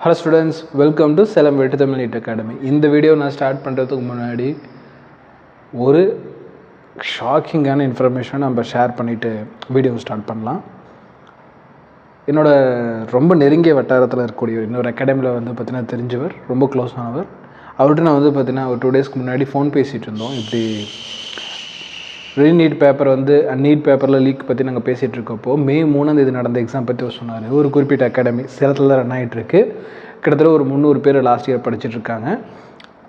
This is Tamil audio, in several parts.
Hello students, welcome to Salem வெற்றி தமிழ் நீட் அகாடமி. இந்த வீடியோ நான் ஸ்டார்ட் பண்ணுறதுக்கு முன்னாடி ஒரு ஷாக்கிங்கான இன்ஃபர்மேஷனை நம்ம ஷேர் பண்ணிவிட்டு வீடியோ ஸ்டார்ட் பண்ணலாம். ரொம்ப நெருங்கிய வட்டாரத்தில் இருக்கக்கூடிய இன்னொரு அகாடமியில் பார்த்திங்கன்னா தெரிஞ்சவர், ரொம்ப க்ளோஸ் ஆனவர். அவர்கிட்ட நான் பார்த்திங்கன்னா ஒரு 2 டேஸ்க்கு முன்னாடி ஃபோன் பேசிகிட்டு இருந்தோம். இப்படி ரீநீட் பேப்பர் நீட் பேப்பரில் லீக் பற்றி நாங்கள் பேசிகிட்டு இருக்கப்போ மே 3 நடந்த எக்ஸாம் பற்றி சொன்னார். ஒரு குறிப்பிட்ட அகாடமி சேலத்தில் ரன் ஆகிட்டுருக்கு. கிட்டத்தட்ட ஒரு 300 பேர் லாஸ்ட் இயர் படிச்சுட்ருக்காங்க.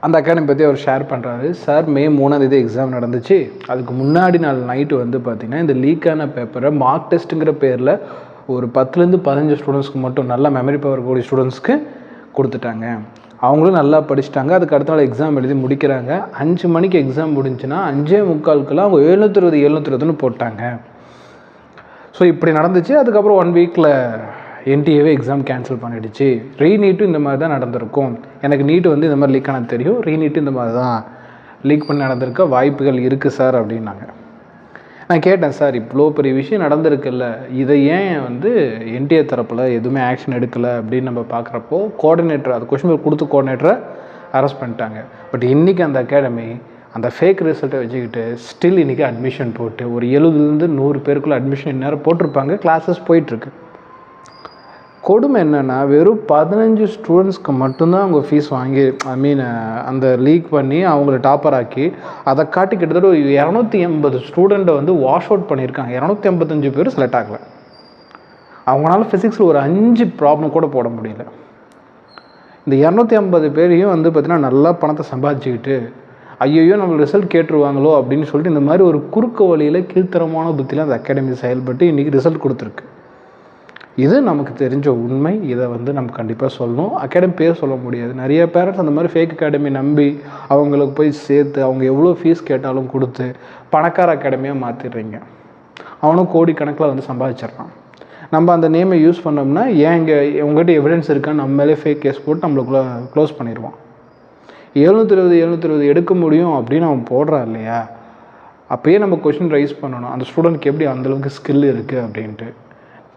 அந்த அகாடமி பற்றி அவர் ஷேர் பண்ணுறாரு. சார், மே 3 எக்ஸாம் நடந்துச்சு. அதுக்கு முன்னாடி நாள் நைட்டு பார்த்திங்கன்னா இந்த லீக்கான பேப்பரை மார்க் டெஸ்ட்டுங்கிற பேரில் ஒரு 10லேருந்து 15 ஸ்டூடெண்ட்ஸ்க்கு மட்டும் நல்ல மெமரி பவர் கூடிய ஸ்டூடெண்ட்ஸ்க்கு கொடுத்துட்டாங்க. அவங்களும் நல்லா படிச்சுட்டாங்க. அதுக்கு அடுத்த நாள் எக்ஸாம் எழுதி முடிக்கிறாங்க. 5 மணிக்கு எக்ஸாம் முடிஞ்சுன்னா 5:45 அவங்க 720 போட்டாங்க. ஸோ இப்படி நடந்துச்சு. அதுக்கப்புறம் 1 வீக்கில் என்டிஏவே எக்ஸாம் கேன்சல் பண்ணிடுச்சு. ரீநீட்டும் இந்த மாதிரி தான் நடந்திருக்கும். எனக்கு நீட்டு இந்த மாதிரி லீக் ஆனது தெரியும். ரீநீட்டும் இந்த மாதிரி தான் லீக் பண்ணி நடந்திருக்க வாய்ப்புகள் இருக்குது சார் அப்படின்னாங்க. நான் கேட்டேன், சார் இவ்வளோ பெரிய விஷயம் நடந்திருக்குல்ல, இதை ஏன் என்டிஏ தரப்பில் எதுவுமே ஆக்ஷன் எடுக்கலை அப்படின்னு நம்ம பார்க்குறப்போ கோஆர்டினேட்டர், அது கொஸ்டின் பேப்பர் கொடுத்து கோஆர்டினேட்டரை அரெஸ்ட் பண்ணிட்டாங்க. பட் இன்றைக்கி அந்த அகாடமி அந்த ஃபேக் ரிசல்ட்டை வச்சுக்கிட்டு ஸ்டில் இன்றைக்கி அட்மிஷன் போட்டு ஒரு 70லேருந்து 100 பேருக்குள்ளே அட்மிஷன் இந்நேரம் போட்டிருப்பாங்க. கிளாஸஸ் போயிட்டுருக்கு. கொடுமை என்னென்னா, வெறும் 15 ஸ்டூடெண்ட்ஸ்க்கு மட்டும்தான் அவங்க ஃபீஸ் வாங்கி அந்த லீக் பண்ணி அவங்கள டாப்பர் ஆக்கி அதை காட்டி கிட்டத்தட்ட ஒரு 280 ஸ்டூடெண்ட்டை வாஷ் அவுட் பண்ணியிருக்காங்க. 285 பேர் செலக்ட் ஆகலை. அவங்களால ஃபிசிக்ஸில் ஒரு 5 ப்ராப்ளம் கூட போட முடியல. இந்த 250 பேரையும் பார்த்திங்கன்னா நல்லா பணத்தை சம்பாதிச்சுக்கிட்டு ஐயோ நம்ம ரிசல்ட் கேட்டுருவாங்களோ அப்படின்னு சொல்லிட்டு இந்த மாதிரி ஒரு குறுக்கு வழியில் கீழ்த்தரமான புத்தியில் அந்த அகாடமி செயல்பட்டு இன்றைக்கி ரிசல்ட் கொடுத்துருக்கு. இது நமக்கு தெரிஞ்ச உண்மை. இதை நம்ம கண்டிப்பாக சொல்லணும். அகாடமி பேர் சொல்ல முடியாது. நிறைய பேரண்ட்ஸ் அந்த மாதிரி ஃபேக் அகாடமி நம்பி அவங்களுக்கு போய் சேர்த்து அவங்க எவ்வளோ ஃபீஸ் கேட்டாலும் கொடுத்து பணக்கார அகாடமியாக மாற்றிடுறீங்க. அவனும் கோடிக்கணக்கில் சம்பாதிச்சிட்றான். நம்ம அந்த நேமை யூஸ் பண்ணோம்னா உங்கள்கிட்ட எவிடன்ஸ் இருக்கான்னு நம்ம மேலே ஃபேக் கேஸ் போட்டு நம்மளுக்குள்ளே க்ளோஸ் பண்ணிடுவான். 720 எடுக்க முடியும் அப்படின்னு அவன் போடுறான் இல்லையா, அப்போயே நம்ம கொஷின் ரைஸ் பண்ணணும், அந்த ஸ்டூடெண்ட்க்கு எப்படி அந்தளவுக்கு ஸ்கில் இருக்குது அப்படின்ட்டு.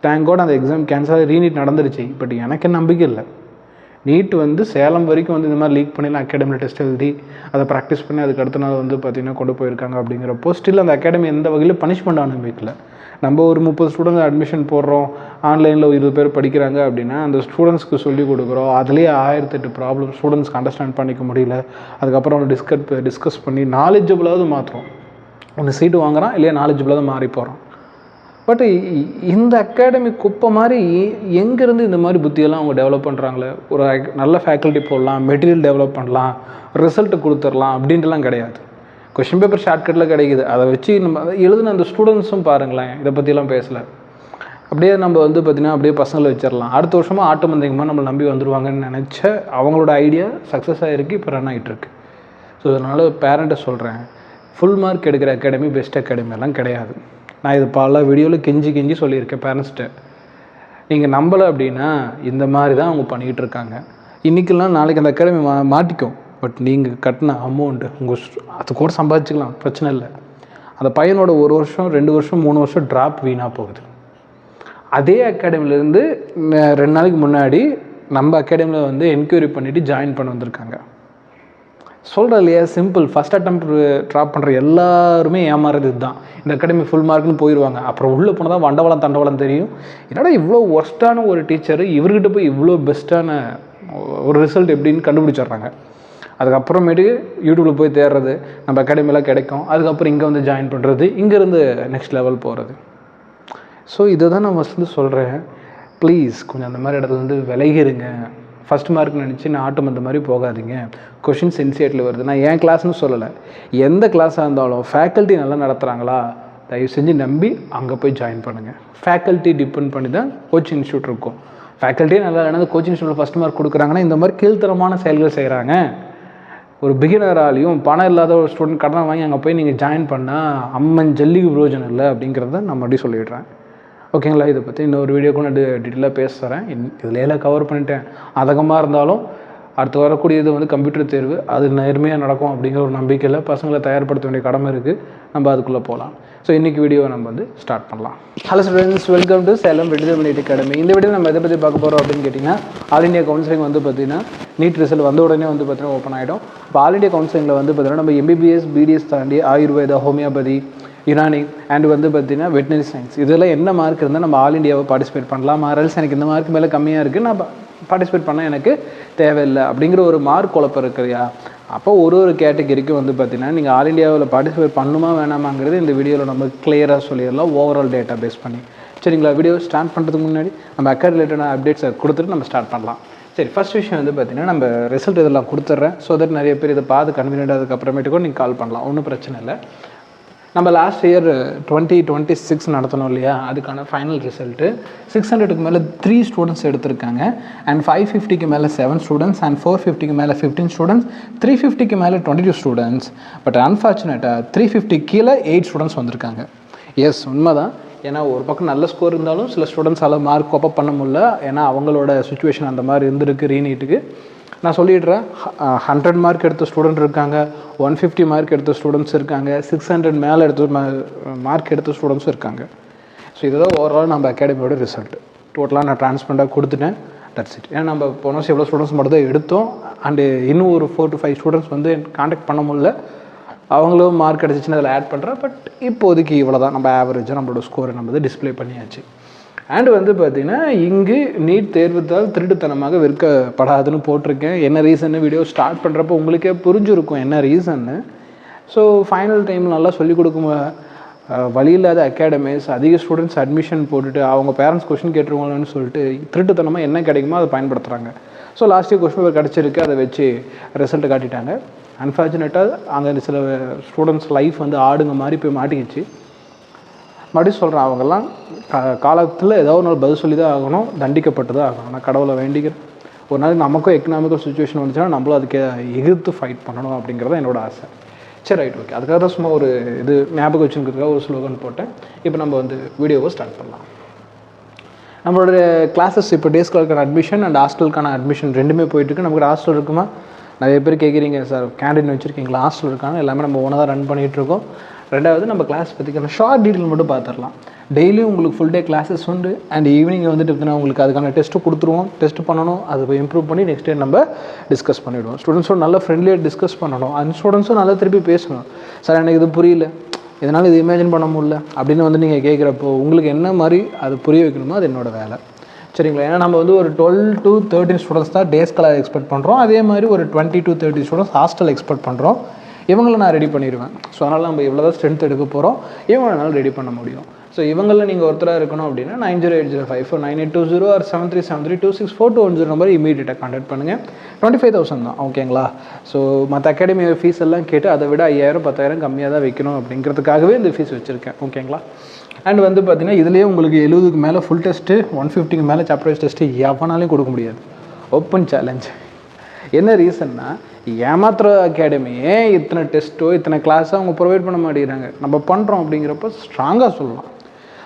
தேங்க் காட் அந்த எக்ஸாம் கேன்சல் ஆகி ரீநீட் நடந்துருச்சு. பட் எனக்கு நம்பிக்கை இல்லை. நீட் சேலம் வரைக்கும் இந்த மாதிரி லீக் பண்ணிலாம் அகாடமியில் டெஸ்ட் எழுதி அதை ப்ராக்டிஸ் பண்ணி அதுக்கு அடுத்த நாள் பார்த்திங்கன்னா கொண்டு போயிருக்காங்க. அப்படிங்கிறப்போ ஸ்டில் அந்த அகாடமி எந்த வகையில் பனிஷ்மெண்ட் அனுபவிக்கல. நம்ம ஒரு 30 ஸ்டூடெண்ட்ஸ் அட்மிஷன் போடுறோம், ஆன்லைனில் 20 பேர் படிக்கிறாங்க அப்படின்னா அந்த ஸ்டூடெண்ட்ஸ்க்கு சொல்லிக் கொடுக்குறோம். அதுலேயே 1008 ப்ராப்ளம் ஸ்டூடெண்ட்ஸ்க்கு அண்டர்ஸ்டாண்ட் பண்ணிக்க முடியல. அதுக்கப்புறம் அவங்க டிஸ்கஸ் பண்ணி நாலேஜபிளாவது மாற்றுறோம். ஒன்று சீட்டு வாங்குறான், இல்லையா நாலேஜபிளாக மாறி போகிறோம். பட் இந்த அகாடமி குப்பை மாதிரி எங்கேருந்து இந்த மாதிரி புத்தியெல்லாம் அவங்க டெவலப் பண்ணுறாங்களே, ஒரு நல்ல ஃபேக்கல்ட்டி போடலாம், மெட்டீரியல் டெவலப் பண்ணலாம், ரிசல்ட்டு கொடுத்துடலாம் அப்படின்ட்டுலாம் கிடையாது. கொஷின் பேப்பர் ஷார்ட்கட்டில் கிடைக்குது. அதை வச்சு நம்ம எழுதுன அந்த ஸ்டூடெண்ட்ஸும் பாருங்களேன், இதை பற்றிலாம் பேசலை. அப்படியே நம்ம பார்த்திங்கன்னா அப்படியே பசங்களை வச்சிடலாம். அடுத்த வருஷமாக ஆட்டோமேட்டிக்கமாக நம்மளை நம்பி வந்துடுவாங்கன்னு நினச்ச அவங்களோட ஐடியா சக்ஸஸ் ஆகிருக்கு, இப்போ ரன் ஆகிட்டுருக்கு. ஸோ அதனால் பேரண்ட்டை சொல்கிறேன், ஃபுல் மார்க் எடுக்கிற அகாடமி பெஸ்ட் அகாடமியெல்லாம் கிடையாது. நான் இது பல வீடியோவில் கெஞ்சி சொல்லியிருக்கேன் பேரண்ட்ஸ்கிட்ட. நீங்கள் நம்பலை அப்படின்னா இந்த மாதிரி தான் அவங்க பண்ணிக்கிட்டு இருக்காங்க. இன்றைக்கெல்லாம் நாளைக்கு அந்த அகாடமி மாட்டிக்கும். பட் நீங்கள் கட்டின அமௌண்ட்டு அது கூட சம்பாதிச்சிக்கலாம், பிரச்சனை இல்லை. அந்த பையனோட 1 வருஷம் 2 வருஷம் 3 வருஷம் ட்ராப் வீணாக போகுது. அதே அகாடமிலேருந்து 2 நாளைக்கு முன்னாடி நம்ம அகாடமியில் என்கொயரி பண்ணிவிட்டு ஜாயின் பண்ண வந்திருக்காங்க. சொல்கிறேன் இல்லையா, சிம்பிள். ஃபஸ்ட் அட்டெம்ப்ட் ட்ராப் பண்ணுற எல்லாருமே ஏமாறுறது இதுதான். இந்த அகாடமி ஃபுல் மார்க்னு போயிடுவாங்க. அப்புறம் உள்ளே போனால் தான் வண்டவளம் தண்டவளம் தெரியும். என்னடா இவ்வளோ ஒர்ஸ்ட்டான ஒரு டீச்சரு இவர்கிட்ட போய் இவ்வளோ பெஸ்ட்டான ஒரு ரிசல்ட் எப்படின்னு கண்டுபிடிச்சிட்றாங்க. அதுக்கப்புறமேட்டு யூடியூப்பில் போய் தேடுறது, நம்ம அகாடமியில் கிடைக்கும். அதுக்கப்புறம் இங்கே ஜாயின் பண்ணுறது, இங்கேருந்து நெக்ஸ்ட் லெவல் போகிறது. ஸோ இதை தான் நான் சொல்கிறேன். ப்ளீஸ் கொஞ்சம் அந்த மாதிரி இடத்துலேருந்து விலகிருங்க. ஃபஸ்ட் மார்க் நினச்சி நான் ஆட்டம் அந்த மாதிரி போகாதீங்க. கொஷின் சென்சியேட்டில் வருது. நான் என் கிளாஸ்னு சொல்லலை, எந்த கிளாஸாக இருந்தாலும் ஃபேக்கல்ட்டி நல்லா நடத்துகிறாங்களா தயவு செஞ்சு நம்பி அங்கே போய் ஜாயின் பண்ணுங்கள். ஃபேக்கல்ட்டி டிபெண்ட் பண்ணி தான் கோச்சிங் இன்ஸ்டியூட் இருக்கும். ஃபேக்கல்ட்டியே நல்லா இல்லைனா கோச்சிங் இன்ஸ்டியூட்டில் ஃபஸ்ட் மார்க் கொடுக்குறாங்கன்னா இந்த மாதிரி கீழ்த்தரமான செயல்கள் செய்கிறாங்க. ஒரு பிகினராலையும் பணம் இல்லாத ஒரு ஸ்டூடெண்ட் கடன் வாங்கி அங்கே போய் நீங்கள் ஜாயின் பண்ணால் அம்மன் ஜல்லிக்கு பிரயோஜனம் இல்லை அப்படிங்கிறத நான் மறுபடியும் சொல்லிடுறேன். ஓகேங்களா? இதை பற்றி இன்னொரு வீடியோக்கு நான் டீட்டெயிலாக பேச தரேன். இதில் எல்லாம் கவர் பண்ணிட்டேன். அதகமாக இருந்தாலும் அடுத்து வரக்கூடியது வந்து கம்ப்யூட்டர் தேர்வு, அது நேர்மையாக நடக்கும் அப்படிங்கிற ஒரு நம்பிக்கையில் பசங்களை தயார்படுத்த வேண்டிய கடமை இருக்குது. நம்ம அதுக்குள்ளே போகலாம். ஸோ இன்றைக்கி வீடியோவை நம்ம வந்து ஸ்டார்ட் பண்ணலாம். Hello students, welcome to Salem வெற்றிதமிழ் அகாடமி. இந்த வீடியோ நம்ம எதை பற்றி பார்க்க போகிறோம் அப்படின்னு கேட்டிங்கன்னா, ஆல் இண்டியா கவுன்சிலிங் வந்து பார்த்திங்கன்னா நீட் ரிசல்ட் வந்த உடனே வந்து பார்த்திங்கன்னா ஓப்பன் ஆகிடும். இப்போ ஆல் இண்டியா கவுன்சிலிங்கில் வந்து பார்த்திங்கன்னா நம்ம MBBS, BDS தாண்டி ஆயுர்வேதா, ஹோமியோபதி, யுனானி அண்ட் வந்து பார்த்திங்கன்னா வெட்டினரி சயின்ஸ், இதெல்லாம் என்ன மார்க் இருந்தால் நம்ம ஆல் இண்டியாவை பார்ட்டிசிபேட் பண்ணலாம். ஆர்எல்ஸ் எனக்கு இந்த மார்க் மேலே கம்மியாக இருக்குது, நான் பார்ட்டிசிபேட் பண்ண எனக்கு தேவையில்லை அப்படிங்கிற ஒரு மார்க் குழப்பம் இருக்குயா. அப்போ ஒரு கேட்டகரிக்கும் வந்து பார்த்திங்கன்னா நீங்கள் ஆல் இண்டியாவில் பார்ட்டிசிபேட் பண்ணுமா வேணாமாங்கிறது இந்த வீடியோவில் நம்ம கிளியராக சொல்லிடலாம், ஓவரால் டேட்டா பேஸ் பண்ணி. சரிங்களா? வீடியோ ஸ்டார்ட் பண்ணுறதுக்கு முன்னாடி நம்ம அக்காட் ரிலேட்டடான அப்டேட்ஸை கொடுத்துட்டு நம்ம ஸ்டார்ட் பண்ணலாம். சரி, ஃபஸ்ட் விஷயம் வந்து பார்த்திங்கன்னா நம்ம ரிசல்ட் இதெல்லாம் கொடுத்துட்றேன். ஸோ தட் நிறைய பேர் இதை பார்த்து கன்வீனியன்ட் அதுக்கப்புறமேட்டுக்கும் நீங்கள் கால் பண்ணலாம், ஒன்றும் பிரச்சனை இல்லை. நம்ம லாஸ்ட் இயர் 2026 நடத்தணும் இல்லையா, அதுக்கான ஃபைனல் ரிசல்ட்டு 600க்கு மேலே 3 ஸ்டூடெண்ட்ஸ் எடுத்திருக்காங்க. அண்ட் 550க்கு மேலே 7 ஸ்டூடெண்ட்ஸ் அண்ட் 450க்கு மேலே 15 ஸ்டூடெண்ட்ஸ், 350க்கு மேலே 22 ஸ்டூடெண்ட்ஸ். பட் அன்ஃபார்ச்சுனேட்டாக 350 கீழே 8 ஸ்டூடெண்ட்ஸ் வந்திருக்காங்க. எஸ், உண்மை தான். ஏன்னா ஒரு பக்கம் நல்ல ஸ்கோர் இருந்தாலும் சில ஸ்டூடெண்ட்ஸால் மார்க் கோப்பப் பண்ண முடியல. ஏன்னா அவங்களோட சுச்சுவேஷன் அந்த மாதிரி இருந்திருக்கு. ரீநீட்டுக்கு நான் சொல்லிடுறேன், 100 மார்க் எடுத்த ஸ்டூடெண்ட் இருக்காங்க, 150 மார்க் எடுத்த ஸ்டூடெண்ட்ஸ் இருக்காங்க, 600 மேலே மார்க் எடுத்த ஸ்டூடெண்ட்ஸும் இருக்காங்க. ஸோ இதுதான் ஓவரால் நம்ம அகாடமியோட ரிசல்ட். டோட்டலாக நான் ட்ரான்ஸ்பரண்டாக கொடுத்துட்டேன். That's it. ஏன்னா நம்ம போன வருஷம் எவ்வளோ ஸ்டூடெண்ட்ஸ் மட்டும் தான் எடுத்தோம். அண்டு இன்னும் ஒரு 4 to 5 ஸ்டூடெண்ட்ஸ் வந்து கான்டாக்ட் பண்ண முடியல. அவங்களும் மார்க் கிடச்சிச்சின்னு அதில் ஆட் பண்ணுறேன். பட் இப்போதைக்கு இவ்வளோ தான் நம்ம ஆவரேஜாக நம்மளோட ஸ்கோரை நம்ம வந்து டிஸ்பிளே பண்ணியாச்சு. அண்டு வந்து பார்த்திங்கன்னா இங்கு நீட் தேர்வுத்தால் திருட்டுத்தனமாக விற்கப்படாதுன்னு போட்டிருக்கேன். என்ன ரீசன்னு வீடியோ ஸ்டார்ட் பண்ணுறப்போ உங்களுக்கே புரிஞ்சிருக்கும் என்ன ரீசன்னு. ஸோ ஃபைனல் டைம் நல்லா சொல்லிக் கொடுக்கும் வழி இல்லாத அகாடமிஸ் அதிக ஸ்டூடெண்ட்ஸ் அட்மிஷன் போட்டுட்டு அவங்க பேரண்ட்ஸ் கொஸ்டின் கேட்டுருவாங்கன்னு சொல்லிட்டு திருட்டுத்தனமாக என்ன கிடைக்குமோ அதை பயன்படுத்துகிறாங்க. So last year question paper கிடச்சிருக்கு, அதை வச்சு ரிசல்ட்டு காட்டிட்டாங்க. அன்ஃபார்ச்சுனேட்டாக அங்கே சில ஸ்டூடெண்ட்ஸ் லைஃப் வந்து ஆடுங்க மாதிரி போய் மாட்டிக்கிச்சு. மறுபடியும் சொல்கிறேன், அவங்கெல்லாம் காலத்தில் ஏதாவது ஒரு நாள் பதில் சொல்லி தான் ஆகணும், தண்டிக்கப்பட்டு தான் ஆகணும். நான் கடவுளை வேண்டிக்கிறேன், ஒரு நாள் நமக்கும் எக்கனாமிக்கல் சுச்சுவேஷன் வந்துச்சுன்னா நம்மளும் அதுக்கு எதிர்த்து ஃபைட் பண்ணணும் அப்படிங்கிறது என்னோட ஆசை. சரி, ரைட், ஓகே. அதுக்காக தான் சும்மா ஒரு இது ஞாபகம் வச்சுக்கிறதுக்காக ஒரு ஸ்லோகன் போட்டேன். இப்போ நம்ம வந்து வீடியோவை ஸ்டார்ட் பண்ணலாம். நம்மளோட கிளாஸஸ் இப்போ டே ஸ்காலருக்கான அட்மிஷன் அண்ட் ஹாஸ்டலுக்கான அட்மிஷன் ரெண்டுமே போயிட்டுருக்கு. நமக்கு ஹாஸ்டல் இருக்குமா நிறைய பேர் கேட்குறீங்க, சார் கேண்டீன் வச்சுருக்கீங்களா? ஹாஸ்டல் இருக்காங்க, எல்லாமே நம்ம ஒன்றா தான் ரன் பண்ணிகிட்ருக்கோம். ரெண்டாவது நம்ம கிளாஸ் பற்றிக்கான ஷார்ட் டீட்டெயில் மட்டும் பார்த்துடலாம். டெய்லியும் உங்களுக்கு ஃபுல் டே கிளாஸஸ் உண்டு. அண்ட் ஈவினிங் வந்துட்டு பார்த்தீங்கன்னா உங்களுக்கு அதுக்கான டெஸ்ட்டு கொடுத்துருவோம். டெஸ்ட் பண்ணணும், அதை இம்ப்ரூவ் பண்ணி நெக்ஸ்ட் டே நம்ம டிஸ்கஸ் பண்ணிவிடுவோம். ஸ்டூடெண்ட்ஸோட நல்லா ஃப்ரெண்ட்லியாக டிஸ்கஸ் பண்ணணும். அந்த ஸ்டூடெண்ட்ஸும் நல்லா திருப்பி பேசணும், சார் எனக்கு இது புரியல, இதனால் இது இமேஜின் பண்ண முடியல அப்படின்னு வந்து நீங்கள் கேட்குறப்போ உங்களுக்கு என்ன மாதிரி அது புரிய வைக்கணுமோ அது என்னோடய வேலை. சரிங்களா? ஏன்னா நம்ம வந்து ஒரு 12 to 13 ஸ்டூடெண்ட்ஸ் தான் டே ஸ்காலர் எக்ஸ்பெக்ட் பண்ணுறோம். அதே மாதிரி ஒரு 20 to 30 ஸ்டூடெண்ட்ஸ் ஹாஸ்டல் எக்ஸ்பெக்ட் பண்ணுறோம். இவங்களை நான் ரெடி பண்ணிடுவேன். ஸோ அதனால் நம்ம இவ்வளோ தான் ஸ்ட்ரென்த் எடுக்க போகிறோம், இவங்களால ரெடி பண்ண முடியும். ஸோ இவங்களில் நீங்கள் ஒருத்தராக இருக்கணும் அப்படின்னா 9080549820 or 7373264210 நம்பர் இமீடியட்டாக கான்டாக்ட் பண்ணுங்கள். 25,000 தான், ஓகேங்களா? ஸோ மற்ற அகாடமி ஃபீஸ் எல்லாம் கேட்டு அதை விட 5000 10,000 கம்மியாக தான் வைக்கணும் அப்படிங்கிறதுக்காகவே இந்த ஃபீஸ் வச்சுருக்கேன், ஓகேங்களா? அண்ட் வந்து பார்த்திங்கன்னா இதுலேயே உங்களுக்கு 70க்கு மேலே ஃபுல் டெஸ்ட்டு, 150க்கு மேலே சாப்டர் வைஸ் டெஸ்ட்டு எவனாலையும் கொடுக்க முடியாது. Open challenge. என்ன ரீசன்னா, ஏமாத்திர அகாடமியே இத்தனை டெஸ்ட்டோ இத்தனை கிளாஸோ அவங்க ப்ரொவைட் பண்ண மாட்டேங்கிறாங்க. நம்ம பண்ணுறோம் அப்படிங்கிறப்ப ஸ்ட்ராங்காக சொல்லலாம்.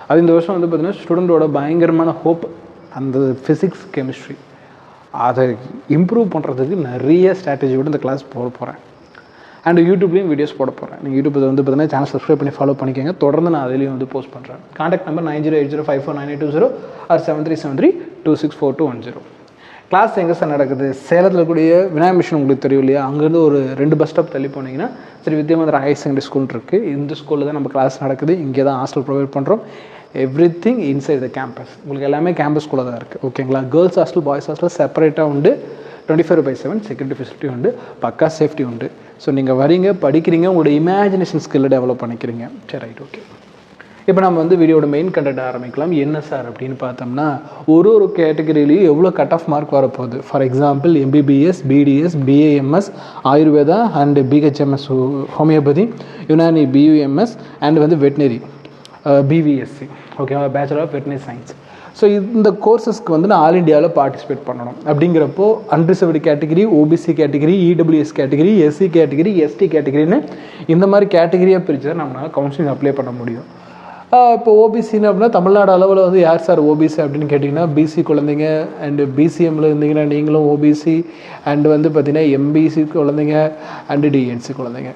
அது இந்த வருஷம் வந்து பார்த்திங்கன்னா ஸ்டூடெண்ட்டோட பயங்கரமான ஹோப் அந்த ஃபிசிக்ஸ் கெமிஸ்ட்ரி அதை இம்ப்ரூவ் பண்ணுறதுக்கு நிறைய ஸ்ட்ராட்டஜியோடு இந்த கிளாஸ் போட போகிறேன். அண்ட் யூடியூப்லேயும் வீடியோஸ் போட போகிறேன். நீங்கள் யூடியூப்பில் வந்து பார்த்தீங்கன்னா சேனல் சப்ஸ்கிரைப் பண்ணி ஃபாலோ பண்ணிக்கோங்க. தொடர்ந்து நான் அதிலையும் வந்து போஸ்ட் பண்ணுறேன். Contact number 9080549820 or 7373264210. கிளாஸ் எங்கே சார் நடக்குது? சேலத்தில் கூடிய விநாயகர் மிஷன் உங்களுக்கு தெரியும் இல்லையா, அங்கேருந்து ஒரு 2 பஸ் ஸ்டாப் தள்ளி போனீங்கன்னா சரி வித்யாமந்திர ஹையர் செகண்டரி ஸ்கூல் இருக்குது. இந்த ஸ்கூலில் தான் நம்ம கிளாஸ் நடக்குது. இங்கே தான் ஹாஸ்டல் ப்ரொவைட் பண்ணுறோம். Everything inside the campus. உங்களுக்கு எல்லாமே கேம்பஸ்குள்ளே தான் இருக்குது, ஓகேங்களா? கேர்ள்ஸ் ஹாஸ்டல் பாய்ஸ் ஹாஸ்டல் செப்பரேட்டாக உண்டு. 24/7 செக்யூரிட்டி ஃபெசிலிட்டி உண்டு. பக்கா சேஃப்டி உண்டு. ஸோ நீங்கள் வரீங்க, படிக்கிறீங்க, உங்களோட இமேஜினேஷன் ஸ்கில்லை டெவலப் பண்ணிக்கிறீங்க. சரி, ரைட், ஓகே. இப்போ நம்ம வந்து வீடியோட மெயின் கண்டென்ட் ஆரம்பிக்கலாம். என்ன சார் அப்படின்னு பார்த்தோம்னா, ஒரு கேட்டகரியிலையும் எவ்வளோ கட் ஆஃப் மார்க் வரப்போகுது. For example MBBS, BDS, BAMS, Ayurveda and BHMS homeopathy, Unani BUMS and வந்து வெட்டினரி BVSC, ஓகேவா, bachelor of veterinary science. So இந்த கோர்சஸ்க்கு வந்து நான் ஆல் இண்டியாவில் பார்ட்டிசிபேட் பண்ணணும். அப்படிங்கிறப்போ unreserved category, OBC category, EWS category, SC category, ST கேட்டகிரின்னு இந்த மாதிரி கேட்டகிரியாக பிரித்து தான் நம்மளால் கவுன்சிலிங் அப்ளை பண்ண முடியும். இப்போ ஓபிசின்னு அப்படின்னா தமிழ்நாடு அளவில் வந்து யார் சார் ஓபிசி அப்படின்னு கேட்டிங்கன்னா பிசி குழந்தைங்க அண்டு பிசிஎம்மில் இருந்தீங்கன்னா நீங்களும் ஓபிசி அண்டு வந்து பார்த்திங்கன்னா எம்பிசி குழந்தைங்க அண்டு டிஎன்சி குழந்தைங்க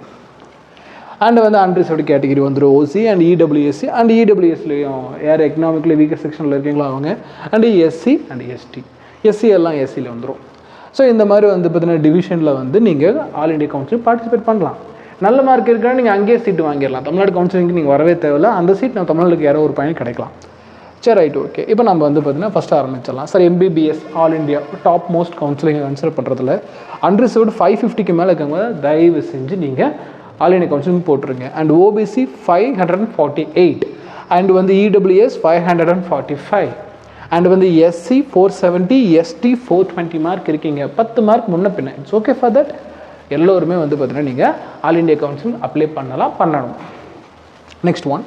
அண்டு வந்து அன்ரிசர்வ்டு கேட்டகிரி வந்துடும் ஓசி அண்ட் இடபிள்யூஎஸ்சி அண்ட் இடபிள்யூஎஸ்லேயும் யார் எக்கனாமிக்கலி வீக்கர் செக்ஷனில் இருக்கீங்களோ அவங்க and SC and ST SC எல்லாம் எஸ்சியில் வந்துடும். ஸோ இந்த மாதிரி வந்து பார்த்திங்கன்னா டிவிஷனில் வந்து நீங்கள் ஆல் இண்டியா கவுன்சிலிங் பார்ட்டிசிபேட் பண்ணலாம். நல்ல மார்க் இருக்குன்னா நீங்கள் அங்கேயே சீட்டு வாங்கிடலாம். தமிழ்நாடு கவுன்சிலிங்க்கு நீங்கள் வரவே தேவையில்ல. அந்த சீட் நம்ம தமிழ்நாடுக்கு யாரோ ஒரு பையன் கிடைக்கலாம். சரி ரைட் ஓகே. இப்போ நம்ம வந்து பார்த்திங்கன்னா ஃபஸ்ட்டு ஆரம்பிச்சிடலாம். Sir MBBS all India top most கவுன்சிலிங்கை கன்சிடர் பண்ணுறதுல அன்ரிசர்வ்டு 550க்கு மேலே இருக்கவங்க தயவு செஞ்சு நீங்கள் ஆல் இண்டியா கவுன்சிலிங் போட்டுருங்க. அண்ட் ஓபிசி 548 அண்ட் வந்து இடபிள்யூஎஸ் 545 அண்ட் வந்து எஸ்சி 470 எஸ்டி 420 மார்க் இருக்கீங்க. 10 மார்க் முன்ன பின்ன இட்ஸ் ஓகே ஃபார் தட். எல்லோருமே வந்து பார்த்தீங்கன்னா நீங்கள் ஆல் இண்டியா கவுன்சில் அப்ளை பண்ணணும். நெக்ஸ்ட் ஒன்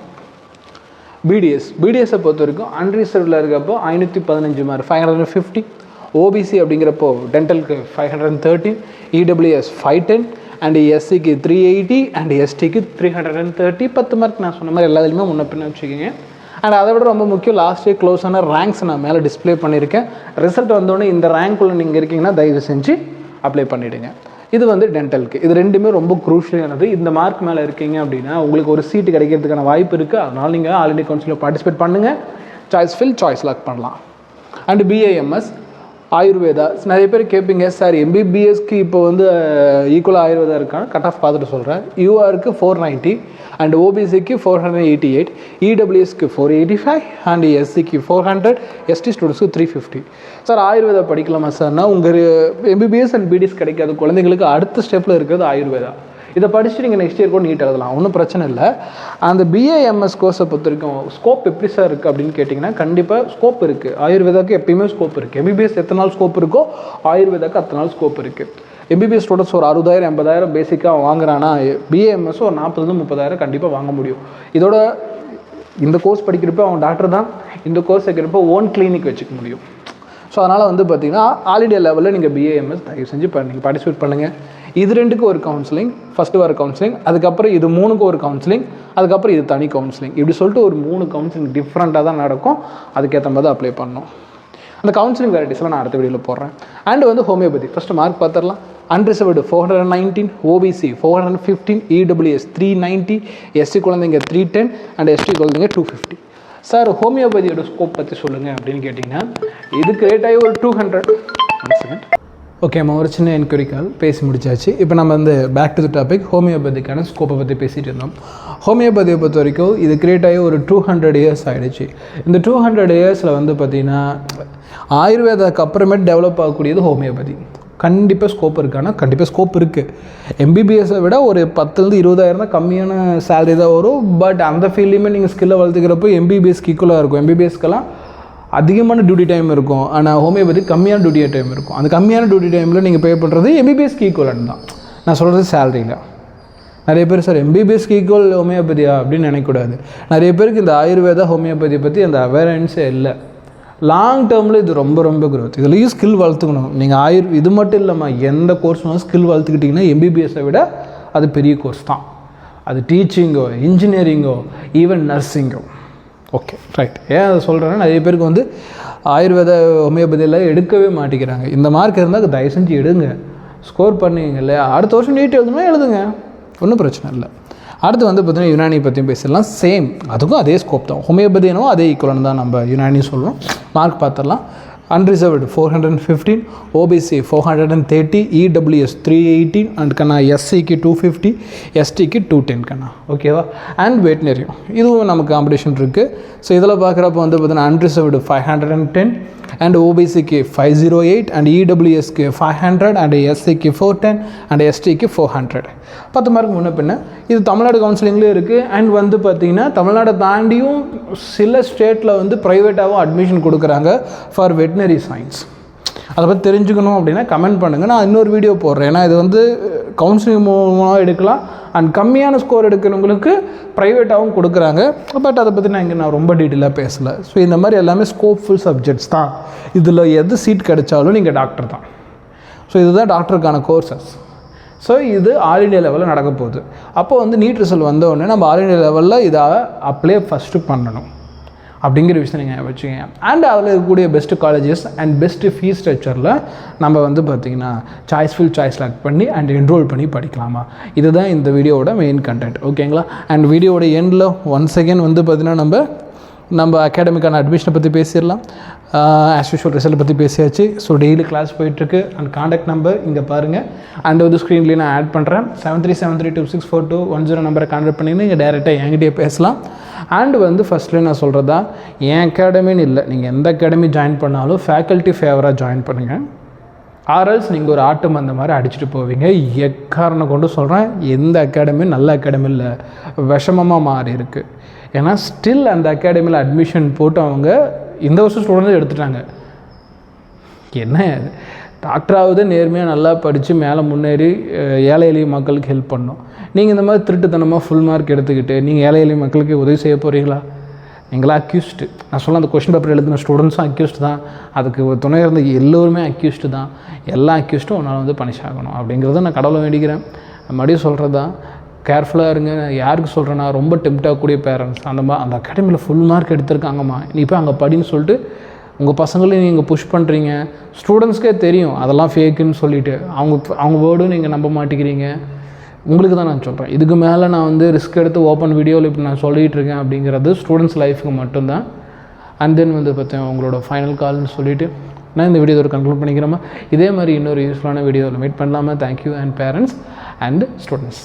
பிடிஎஸை பொறுத்த வரைக்கும் அன்ரிசர்வ்டில் இருக்கப்போ 515 மார்க் 550, ஓபிசி அப்படிங்கிறப்போ டென்டலுக்கு 513, இடபிள்யூஎஸ் 510 அண்ட் எஸ்சிக்கு 380 அண்ட் எஸ்டிக்கு 330. 10 மார்க் நான் சொன்ன மாதிரி எல்லாத்துலேயுமே முன்ன பின்ன வச்சுக்கோங்க. அண்ட் அதை விட ரொம்ப முக்கியம் லாஸ்ட் இயர் க்ளோஸான ரேங்க்ஸ் நான் மேலே டிஸ்பிளே பண்ணியிருக்கேன். ரிசல்ட் வந்தோடனே இந்த ரேங்க்குள்ளே நீங்கள் இருக்கீங்கன்னா தயவு செஞ்சு அப்ளை பண்ணிவிடுங்க. இது வந்து டென்டலுக்கு. இது ரெண்டுமே ரொம்ப குரூஷியலானது. இந்த மார்க் மேலே இருக்கீங்க அப்படின்னா உங்களுக்கு ஒரு சீட்டு கிடைக்கிறதுக்கான வாய்ப்பு இருக்குது. அதனால் நீங்கள் ஆல் இண்டியா கவுன்சிலில் பார்ட்டிசிபேட் பண்ணுங்கள். சாய்ஸ் ஃபில் சாய்ஸ் லாக் பண்ணலாம். அண்ட் பிஏஎம்எஸ் ஆயுர்வேதா நிறைய பேர் கேட்பீங்க சார் எம்பிபிஎஸ்க்கு இப்போ வந்து ஈக்குவலாக ஆயுர்வேதா இருக்கான்னு கட் ஆஃப் பார்த்துட்டு சொல்கிறேன். யூஆருக்கு 490 அண்ட் ஓபிசிக்கு 488, இடபிள்யூஎஸ்க்கு 485 அண்ட் எஸ்சிக்கு 400, எஸ்டி ஸ்டூடெண்ட்ஸ்க்கு 350. சார் ஆயுர்வேதா படிக்கலாமா சார்னா உங்கள் எம்பிபிஎஸ் அண்ட் பிடிஎஸ் கிடைக்காத குழந்தைங்களுக்கு அடுத்த ஸ்டெப்பில் இருக்கிறது ஆயுர்வேதா. இதை படிச்சுட்டு நீங்கள் நெக்ஸ்ட் இயர் கூட நீட் எழுதலாம், ஒன்றும் பிரச்சனை இல்லை. அந்த பிஏஎம்எஸ் கோர்ஸை பொறுத்த வரைக்கும் ஸ்கோப் எப்படி சார் இருக்குது அப்படின்னு கேட்டிங்கன்னா கண்டிப்பாக ஸ்கோப் இருக்குது. ஆயுர்வேதாவுக்கு எப்பயுமே ஸ்கோப் இருக்குது. எம்பிபிஎஸ் எத்தனை நாள் ஸ்கோப் இருக்கோ ஆயுர்வேதாவுக்கு அத்தனை நாள் ஸ்கோப் இருக்குது. எம்பிபிஎஸ் ஸ்டூடெண்ட்ஸ் ஒரு 60,000 80,000 பேசிக்காக வாங்குறான்னா பிஏஎம்எஸ் ஒரு 40,000-30,000 கண்டிப்பாக வாங்க முடியும். இதோட இந்த கோர்ஸ் படிக்கிறப்ப அவன் டாக்டர் தான், இந்த கோர்ஸ் வைக்கிறப்போ ஓன் கிளினிக் வச்சுக்க முடியும். ஸோ அதனால் வந்து பார்த்திங்கன்னா ஆல் இண்டியா லெவலில் நீங்கள் பிஏஎம்எஸ் தயவு செஞ்சு நீங்கள் பார்ட்டிசிபேட் பண்ணுங்கள். இது ரெண்டுக்கு ஒரு கவுன்சிலிங், ஃபஸ்ட்டு வர கவுன்சிலிங், அதுக்கப்புறம் இது 3க்கு ஒரு கவுன்சிலிங், அதுக்கப்புறம் இது தனி கவுன்சிலிங். இப்படி சொல்லிட்டு ஒரு 3 கவுன்சிலிங் டிஃப்ரெண்ட்டாக தான் நடக்கும். அதுக்கேற்ற மாதிரி தான் அப்ளை பண்ணணும். அந்த கவுன்சிலிங் வெரைட்டிஸ்லாம் நான் அடுத்த வீடியோவில் போடுறேன். அண்ட் வந்து ஹோமியோபதி ஃபஸ்ட்டு மார்க் பார்த்துடலாம். அன்ரிசர்வ்டு 419, ஓபிசி 415, இடபிள்யூஎஸ் 390, எஸ்சி குழந்தைங்க 310 அண்ட் எஸ்டி குழந்தைங்க 250. சார் ஹோமியோபதியோட ஸ்கோப் பற்றி சொல்லுங்கள் அப்படின்னு கேட்டிங்கன்னா இதுக்கு ரேட் ஆகி ஒரு 200. 1 செகண்ட். ஓகே, நம்ம ஒரு சின்ன என்கொயரி கால் பேசி முடிச்சாச்சு. இப்போ நம்ம வந்து பேக் டு தி டாபிக் ஹோமியோபதிக்கான ஸ்கோப்பை பற்றி பேசிகிட்டு இருந்தோம். ஹோமியோபதியை பொறுத்த வரைக்கும் இது கிரியேட் ஆகி ஒரு 200 இயர்ஸ் ஆகிடுச்சு. இந்த 200 இயர்ஸில் வந்து பார்த்திங்கன்னா ஆயுர்வேதாக்கு அப்புறமேட்டு டெவலப் ஆகக்கூடியது ஹோமியோபதி. கண்டிப்பாக ஸ்கோப் இருக்கானா கண்டிப்பாக ஸ்கோப் இருக்குது. எம்பிபிஎஸை விட ஒரு 10,000-20,000 தான் கம்மியான சேலரி தான் வரும். பட் அந்த ஃபீல்ட்லேயுமே நீங்கள் ஸ்கில்லை வளர்த்துக்கிறப்போ எம்பிபிஎஸ்க்கு ஈக்குவலாக இருக்கும். எம்பிபிஎஸ்க்கெல்லாம் அதிகமான டியூட்டி டைம் இருக்கும், ஆனால் ஹோமியோபதி கம்மியான டியூட்டி டைம் இருக்கும். அந்த கம்மியான டியூட்டி டைமில் நீங்கள் பே பண்ணுறது எம்பிபிஎஸ்க்கு ஈக்குவலன் தான். நான் சொல்கிறது சேலரியில். நிறைய பேர் சார் எம்பிபிஎஸ்க்கு ஈக்குவல் ஹோமியோபதியா அப்படின்னு நினைக்கக்கூடாது. நிறைய பேருக்கு இந்த ஆயுர்வேதா ஹோமியோபதியை பற்றி அந்த அவேர்னஸே இல்லை. லாங் டேர்மில் இது ரொம்ப ரொம்ப க்ரோத். இதுலேயும் ஸ்கில் வளர்த்துக்கணும். நீங்கள் இது மட்டும் இல்லாமல் எந்த கோர்ஸ்னாலும் ஸ்கில் வளர்த்துக்கிட்டிங்கன்னா எம்பிபிஎஸை விட அது பெரிய கோர்ஸ் தான். அது டீச்சிங்கோ, இன்ஜினியரிங்கோ, ஈவன் நர்சிங்கோ. Okay right. ஏன் அதை சொல்கிறேன்னா நிறைய பேருக்கு வந்து ஆயுர்வேத ஹோமியோபதியில் எடுக்கவே மாட்டேங்கிறாங்க. இந்த மார்க் இருந்தால் தயவு செஞ்சு எடுங்க, ஸ்கோர் பண்ணுவீங்க இல்லையா. அடுத்த வருஷம் நீட் எழுதணும், எழுதுங்க, ஒன்றும் பிரச்சனை இல்லை. அடுத்து வந்து பார்த்திங்கன்னா யுனானி பற்றியும் பேசிடலாம். சேம், அதுக்கும் அதே ஸ்கோப் தான். ஹோமியோபதி என்னவோ அதே ஈக்குவலன் தான் நம்ம யுனானி சொல்கிறோம். மார்க் பார்த்துடலாம். அன்ரிசர்வ்டு 415, ஓபிசி 430, இடபிள்யூஎஸ் 380 அண்ட் கண்ணா எஸ்சிக்கு 250, எஸ்டிக்கு 210 கண்ணா. ஓகேவா. அண்ட் வெட்டினரியும் இதுவும் நமக்கு காம்படிஷன் இருக்குது. ஸோ இதில் பார்க்குறப்ப வந்து பார்த்திங்கன்னா அன்ரிசர்வ்டு 510 அண்ட் ஓபிசிக்கு 508 அண்ட் இடபிள்யூஎஸ்க்கு 500 அண்ட் எஸ்சிக்கு 410 அண்ட் எஸ்டிக்கு 400. 10 மார்க் முன்ன பின்ன. இது தமிழ்நாடு கவுன்சிலிங்லேயும் இருக்குது. அண்ட் வந்து பார்த்திங்கன்னா தமிழ்நாடை தாண்டியும் சில ஸ்டேட்டில் வந்து ப்ரைவேட்டாகவும் அட்மிஷன் கொடுக்குறாங்க ஃபார் வெட்டினரி சயின்ஸ். அதை பற்றி தெரிஞ்சுக்கணும் அப்படின்னா கமெண்ட் பண்ணுங்கள், நான் இன்னொரு வீடியோ போடுறேன். ஏன்னா இது வந்து கவுன்சிலிங் மூலமாக எடுக்கலாம். அண்ட் கம்மியான ஸ்கோர் எடுக்கிறவங்களுக்கு ப்ரைவேட்டாகவும் கொடுக்குறாங்க. பட் அதை பற்றி நான் ரொம்ப டீட்டெயிலாக பேசலை. ஸோ இந்த மாதிரி எல்லாமே ஸ்கோப்ஃபுல் சப்ஜெக்ட்ஸ் தான். இதில் எது சீட் கிடைச்சாலும் நீங்கள் டாக்டர் தான். ஸோ இதுதான் டாக்டருக்கான கோர்சஸ். ஸோ இது ஆல் இண்டியா லெவலில் நடக்க போகுது. அப்போ வந்து நீட் ரிசல்ட் வந்தோடனே நம்ம ஆல் இண்டியா லெவலில் இதை அப்ளை ஃபஸ்ட்டு பண்ணணும் அப்படிங்கிற விஷயம் நீங்கள் வச்சுக்கோங்க. அண்ட் அதில் இருக்கக்கூடிய best colleges and best fees ஸ்ட்ரக்சரில் நம்ம வந்து பார்த்திங்கன்னா சாய்ஸ் செலக்ட் பண்ணி அண்ட் என்ரோல் பண்ணி படிக்கலாமா, இதுதான் இந்த வீடியோவோட மெயின் கண்டென்ட். ஓகேங்களா? அண்ட் வீடியோவோட எண்டில் ஒன்ஸ் அகேன் வந்து பார்த்திங்கன்னா நம்ம அகாடமிக்கான அட்மிஷனை பற்றி பேசிடலாம். ஆஸ் யூஷுவல் ரிசல்ட் பற்றி பேசியாச்சு. ஸோ டெய்லி கிளாஸ் போயிட்டுருக்கு. அண்ட் காண்டாக்ட் நம்பர் இங்கே பாருங்கள். அண்ட் வந்து ஸ்க்ரீன்லேயே நான் ஆட் பண்ணுறேன். 7373264210 நம்பரை கான்டாக்ட் பண்ணிங்கன்னா நீங்கள் டேரெக்டாக என்கிட்டயே பேசலாம். அண்ட் வந்து ஃபஸ்ட்லேயே நான் சொல்கிறதா, என் அகாடமின்னு இல்லை, நீங்கள் எந்த அகாடமி ஜாயின் பண்ணாலும் ஃபேக்கல்ட்டி ஃபேவராக ஜாயின் பண்ணுங்கள். ஆர்எல்ஸ் நீங்கள் ஒரு ஆட்டம் அந்த மாதிரி அடிச்சுட்டு போவீங்க. எக்காரணம் கொண்டு சொல்கிறேன், எந்த அகாடமியும் நல்ல அகாடமி இல்லை, விஷமமாக மாறி இருக்குது. ஏன்னா ஸ்டில் அந்த அகாடமியில் அட்மிஷன் போட்டு அவங்க இந்த வருஷம் ஸ்டூடெண்ட்ஸ் எடுத்துட்டாங்க. என்ன டாக்டராவது நேர்மையாக நல்லா படித்து மேலே முன்னேறி ஏழை எளிய மக்களுக்கு ஹெல்ப் பண்ணணும். நீங்கள் இந்த மாதிரி திருட்டுத்தனமாக ஃபுல் மார்க் எடுத்துக்கிட்டு நீங்கள் ஏழை எளிய மக்களுக்கு உதவி செய்ய போகிறீங்களா? நீங்களாம் அக்யூஸ்டு. நான் சொல்ல அந்த கொஷின் பேப்பர் எழுதின ஸ்டூடெண்ட்ஸும் அக்யூஸ்டு தான், அதுக்கு துணை இருந்த எல்லோருமே அக்யூஸ்டு தான். எல்லா அக்யூஸ்டும் ஒன்றால் வந்து பனிஷ் ஆகணும் அப்படிங்கிறத நான் கடவுளை வேண்டிக்கிறேன். மறுபடியும் சொல்கிறது தான், கேர்ஃபுல்லாக இருங்க. யாருக்கு சொல்கிறேன்னா, ரொம்ப டெம்ப்ட் ஆகக்கூடிய பேரண்ட்ஸ் அந்த அகாடமியில் ஃபுல் மார்க் எடுத்திருக்காங்கம்மா, நீ போய் அங்கே படின்னு சொல்லிட்டு உங்கள் பசங்களையும் நீங்கள் புஷ் பண்ணுறீங்க. ஸ்டூடெண்ட்ஸ்க்கே தெரியும் அதெல்லாம் ஃபேக்குன்னு சொல்லிவிட்டு அவங்க வேர்டும் நீங்கள் நம்ப மாட்டேங்கிறீங்க. உங்களுக்கு தான் நான் சொல்கிறேன். இதுக்கு மேலே நான் வந்து ரிஸ்க் எடுத்து ஓப்பன் வீடியோவில் இப்போ நான் சொல்லிகிட்டு இருக்கேன் அப்படிங்கிறது ஸ்டூடெண்ட்ஸ் லைஃபுக்கு மட்டும்தான். அண்ட் தென் வந்து பார்த்தேன் உங்களோட ஃபைனல் கால்னு சொல்லிவிட்டு நான் இந்த வீடியோ கன்க்ளூட் பண்ணிக்கிறேமா. இதே மாதிரி இன்னொரு யூஸ்ஃபுல்லான வீடியோவில் மீட் பண்ணலாமா. Thank you and parents and students.